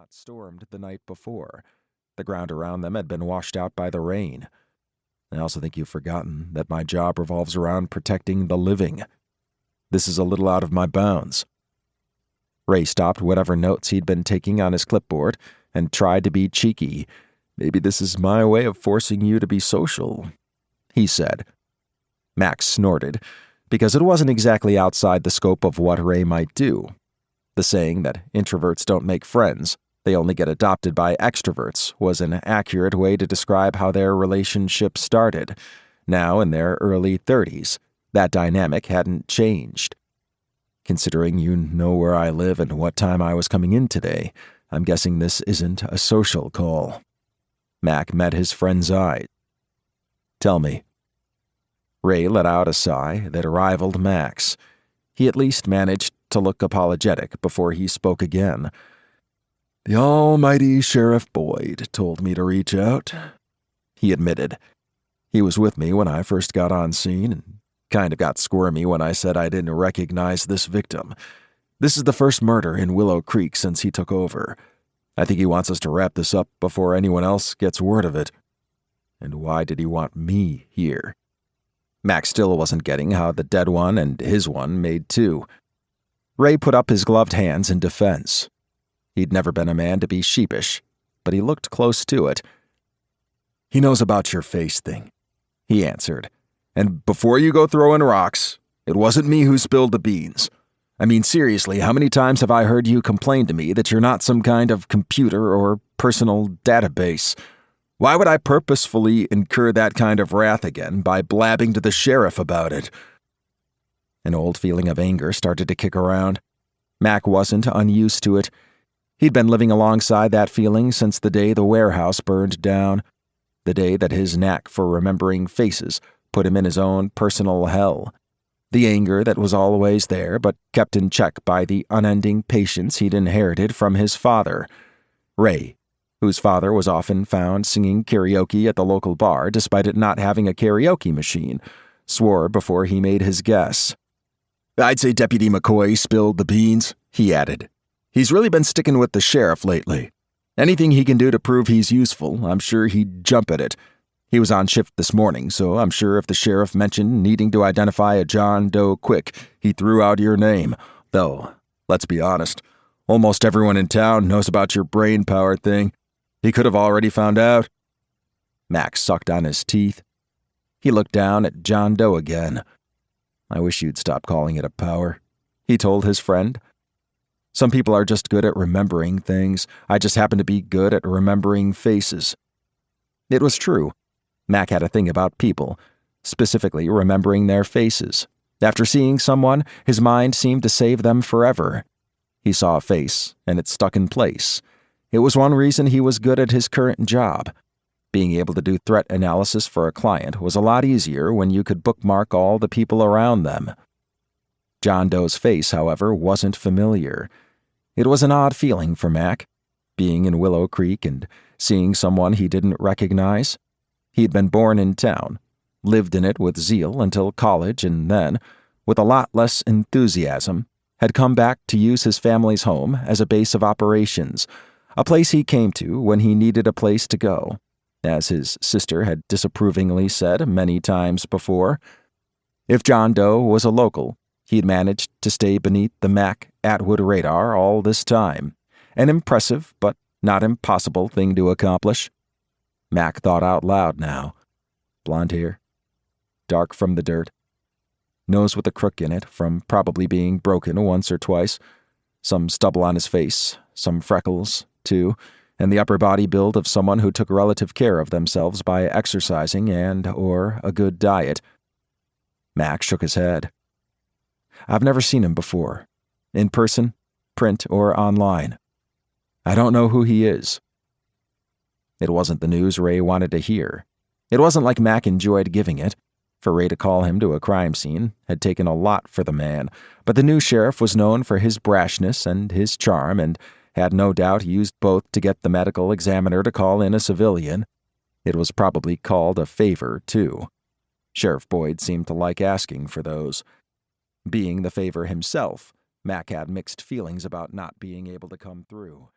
not stormed the night before. The ground around them had been washed out by the rain. I also think you've forgotten that my job revolves around protecting the living. This is a little out of my bounds." Ray stopped whatever notes he'd been taking on his clipboard and tried to be cheeky. "Maybe this is my way of forcing you to be social," he said. Max snorted, because it wasn't exactly outside the scope of what Ray might do. The saying that introverts don't make friends, they only get adopted by extroverts, was an accurate way to describe how their relationship started. Now, in their early 30s, that dynamic hadn't changed. "Considering you know where I live and what time I was coming in today, I'm guessing this isn't a social call." Mack met his friend's eye. "Tell me." Ray let out a sigh that rivaled Mack's. He at least managed to look apologetic before he spoke again. "The almighty Sheriff Boyd told me to reach out," he admitted. "He was with me when I first got on scene and kind of got squirmy when I said I didn't recognize this victim. This is the first murder in Willow Creek since he took over. I think he wants us to wrap this up before anyone else gets word of it." "And why did he want me here?" Max still wasn't getting how the dead one and his one made two. Ray put up his gloved hands in defense. He'd never been a man to be sheepish, but he looked close to it. "He knows about your face thing," he answered. "And before you go throwing rocks, it wasn't me who spilled the beans. I mean, seriously, how many times have I heard you complain to me that you're not some kind of computer or personal database? Why would I purposefully incur that kind of wrath again by blabbing to the sheriff about it?" An old feeling of anger started to kick around. Mack wasn't unused to it. He'd been living alongside that feeling since the day the warehouse burned down, the day that his knack for remembering faces put him in his own personal hell. The anger that was always there, but kept in check by the unending patience he'd inherited from his father. Ray, whose father was often found singing karaoke at the local bar despite it not having a karaoke machine, swore before he made his guess. "I'd say Deputy McCoy spilled the beans," he added. "He's really been sticking with the sheriff lately. Anything he can do to prove he's useful, I'm sure he'd jump at it. He was on shift this morning, so I'm sure if the sheriff mentioned needing to identify a John Doe quick, he threw out your name. Though, let's be honest, almost everyone in town knows about your brain power thing. He could have already found out." Max sucked on his teeth. He looked down at John Doe again. "I wish you'd stop calling it a power," he told his friend. "Some people are just good at remembering things. I just happen to be good at remembering faces." It was true. Mack had a thing about people, specifically remembering their faces. After seeing someone, his mind seemed to save them forever. He saw a face, and it stuck in place. It was one reason he was good at his current job. Being able to do threat analysis for a client was a lot easier when you could bookmark all the people around them. John Doe's face, however, wasn't familiar. It was an odd feeling for Mack, being in Willow Creek and seeing someone he didn't recognize. He'd been born in town, lived in it with zeal until college, and then, with a lot less enthusiasm, had come back to use his family's home as a base of operations, a place he came to when he needed a place to go, as his sister had disapprovingly said many times before. If John Doe was a local, he'd managed to stay beneath the Mack Atwood radar all this time, an impressive but not impossible thing to accomplish. Mack thought out loud now. Blonde hair, dark from the dirt, nose with a crook in it from probably being broken once or twice, some stubble on his face, some freckles, too, and the upper body build of someone who took relative care of themselves by exercising and/or a good diet. Mack shook his head. "I've never seen him before, in person, print, or online. I don't know who he is." It wasn't the news Ray wanted to hear. It wasn't like Mack enjoyed giving it. For Ray to call him to a crime scene had taken a lot for the man, but the new sheriff was known for his brashness and his charm and had no doubt used both to get the medical examiner to call in a civilian. It was probably called a favor, too. Sheriff Boyd seemed to like asking for those. Being the favor himself, Mack had mixed feelings about not being able to come through.